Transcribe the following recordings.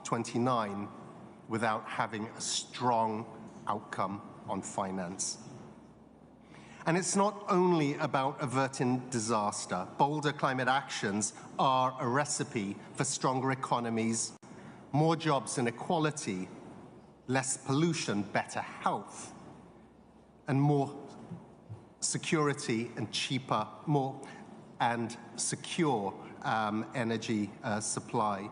COP29 without having a strong outcome on finance. And it's not only about averting disaster. Bolder climate actions are a recipe for stronger economies, more jobs and equality, less pollution, better health, and more security and cheaper, more and secure energy supply.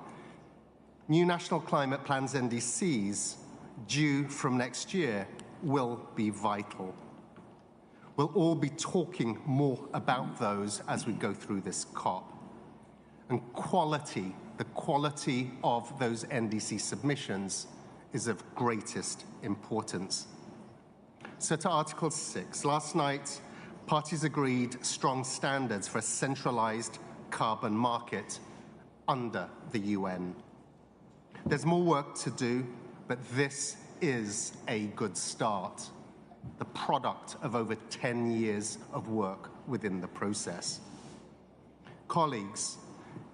New national climate plans, NDCs, due from next year, will be vital. We'll all be talking more about those as we go through this COP. And quality, the quality of those NDC submissions is of greatest importance. So to Article 6, last night, parties agreed strong standards for a centralized carbon market under the UN. There's more work to do, but this is a good start, the product of over 10 years of work within the process. Colleagues,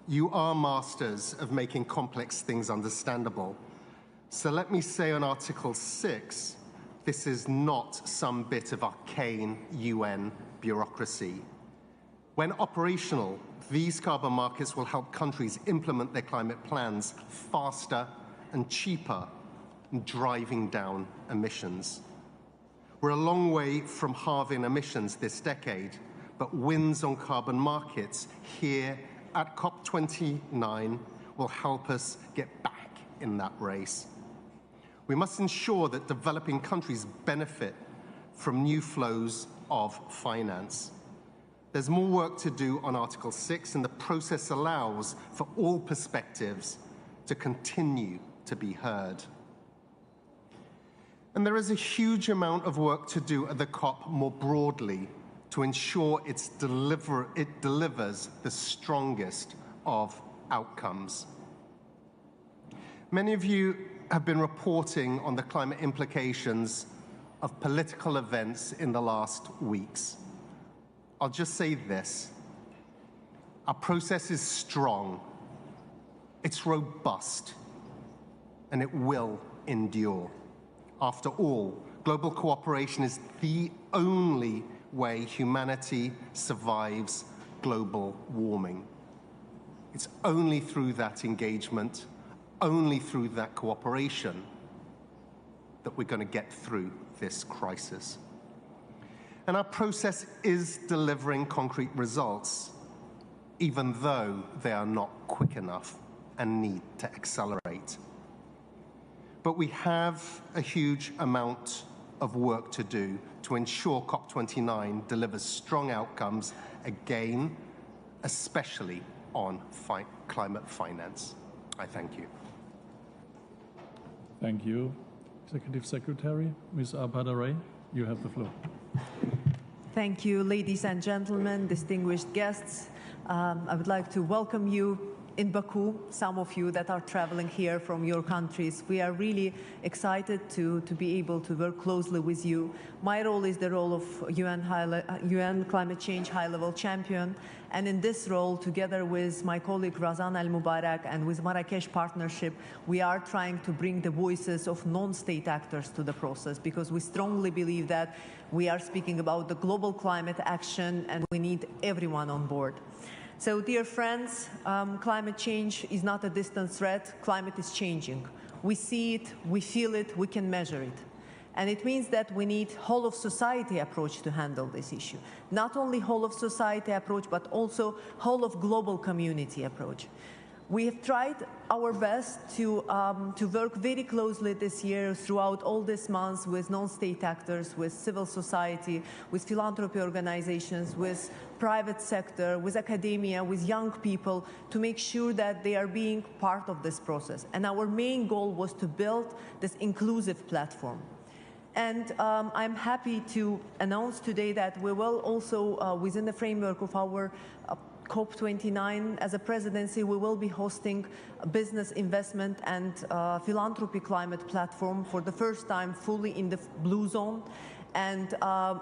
you are masters of making complex things understandable. So let me say on Article 6, this is not some bit of arcane UN bureaucracy. When operational, these carbon markets will help countries implement their climate plans faster and cheaper, driving down emissions. We're a long way from halving emissions this decade, but wins on carbon markets here at COP29 will help us get back in that race. We must ensure that developing countries benefit from new flows of finance. There's more work to do on Article 6, and the process allows for all perspectives to continue to be heard. And there is a huge amount of work to do at the COP more broadly to ensure it delivers the strongest of outcomes. Many of you have been reporting on the climate implications of political events in the last weeks. I'll just say this. Our process is strong, it's robust, and it will endure. After all, global cooperation is the only way humanity survives global warming. It's only through that engagement, only through that cooperation, that we're going to get through this crisis. And our process is delivering concrete results, even though they are not quick enough and need to accelerate. But we have a huge amount of work to do to ensure COP29 delivers strong outcomes, again, especially on climate finance. I thank you. Thank you. Executive Secretary, Ms. Abhadaray, you have the floor. Thank you, ladies and gentlemen, distinguished guests. I would like to welcome you in Baku, some of you that are traveling here from your countries. We are really excited to be able to work closely with you. My role is the role of UN Climate Change High-Level Champion, and in this role, together with my colleague Razan Al-Mubarak and with Marrakesh Partnership, we are trying to bring the voices of non-state actors to the process, because we strongly believe that we are speaking about the global climate action and we need everyone on board. So, dear friends, climate change is not a distant threat. Climate is changing. We see it, we feel it, we can measure it. And it means that we need whole of society approach to handle this issue. Not only whole of society approach, but also whole of global community approach. We have tried our best to work very closely this year throughout all these months with non-state actors, with civil society, with philanthropy organizations, with private sector, with academia, with young people, to make sure that they are being part of this process. And our main goal was to build this inclusive platform. And I'm happy to announce today that we will also, within the framework of our COP29, as a presidency, we will be hosting a business investment and philanthropy climate platform for the first time fully in the blue zone. And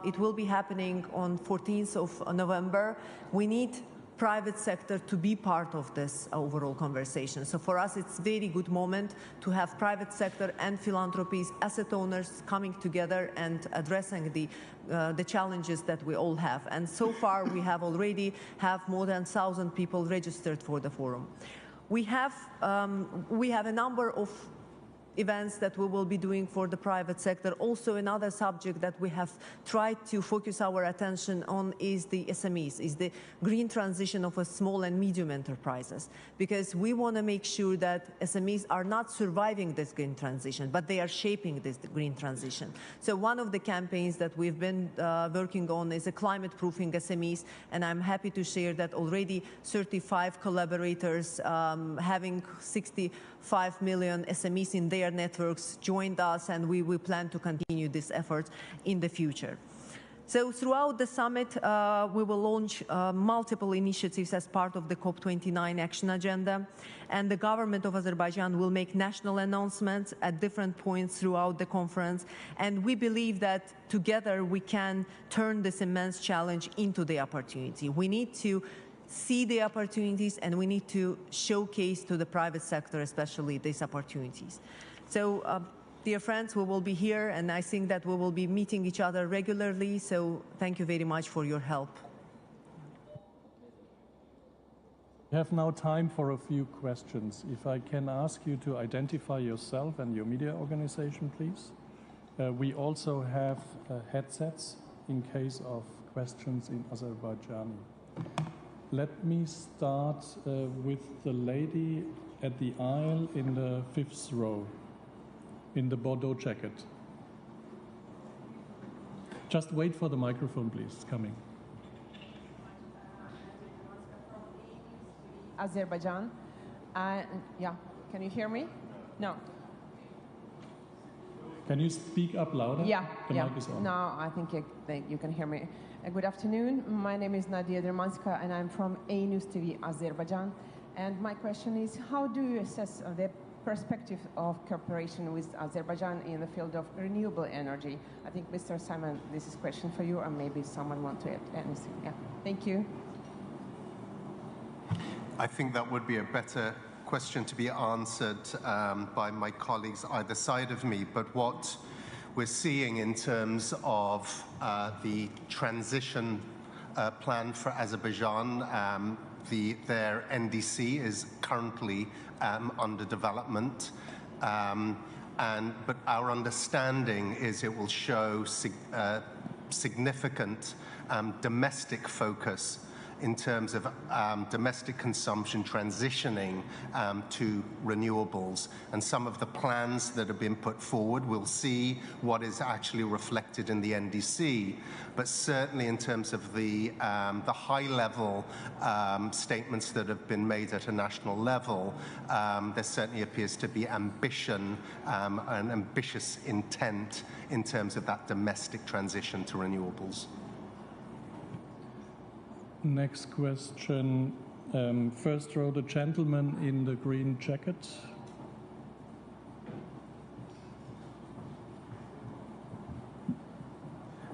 it will be happening on 14th of November. We need private sector to be part of this overall conversation. So for us, it's a very good moment to have private sector and philanthropies, asset owners coming together and addressing the challenges that we all have. And so far, we have already more than 1,000 people registered for the forum. We have a number of events that we will be doing for the private sector. Also, another subject that we have tried to focus our attention on is the SMEs, is the green transition of small and medium enterprises, because we want to make sure that SMEs are not surviving this green transition, but they are shaping this green transition. So one of the campaigns that we've been working on is a climate-proofing SMEs, and I'm happy to share that already 35 collaborators having 65 million SMEs in their networks joined us, and we plan to continue this effort in the future. So throughout the summit, we will launch multiple initiatives as part of the COP29 action agenda, and the government of Azerbaijan will make national announcements at different points throughout the conference, and we believe that together we can turn this immense challenge into the opportunity. We need to see the opportunities, and we need to showcase to the private sector especially these opportunities. So, dear friends, we will be here, and I think that we will be meeting each other regularly, so thank you very much for your help. We have now time for a few questions. If I can ask you to identify yourself and your media organization, please. We also have headsets in case of questions in Azerbaijani. Let me start with the lady at the aisle in the 5th row, in the Bordeaux jacket. Just wait for the microphone, please. It's coming. Azerbaijan. Yeah, can you hear me? No. Can you speak up louder? Yeah, the mic is on. Now I think you can hear me. Good afternoon. My name is Nadia Dermanska, and I'm from A News TV, Azerbaijan. And my question is, how do you assess the perspective of cooperation with Azerbaijan in the field of renewable energy? I think, Mr. Simon, this is a question for you, or maybe someone wants to add anything. Yeah, thank you. I think that would be a better question to be answered by my colleagues either side of me, but what we're seeing in terms of the transition plan for Azerbaijan, their NDC is currently under development, but our understanding is it will show significant domestic focus in terms of domestic consumption transitioning to renewables. And some of the plans that have been put forward, we'll see what is actually reflected in the NDC. But certainly in terms of the high-level statements that have been made at a national level, there certainly appears to be ambition, an ambitious intent in terms of that domestic transition to renewables. Next question. First row, the gentleman in the green jacket.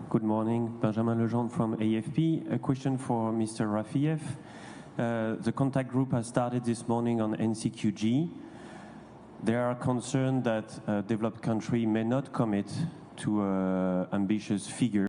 Good morning, Benjamin Lejeune from AFP. A question for Mr. Rafiev. The contact group has started this morning on NCQG. There are concerns that a developed country may not commit to ambitious figures.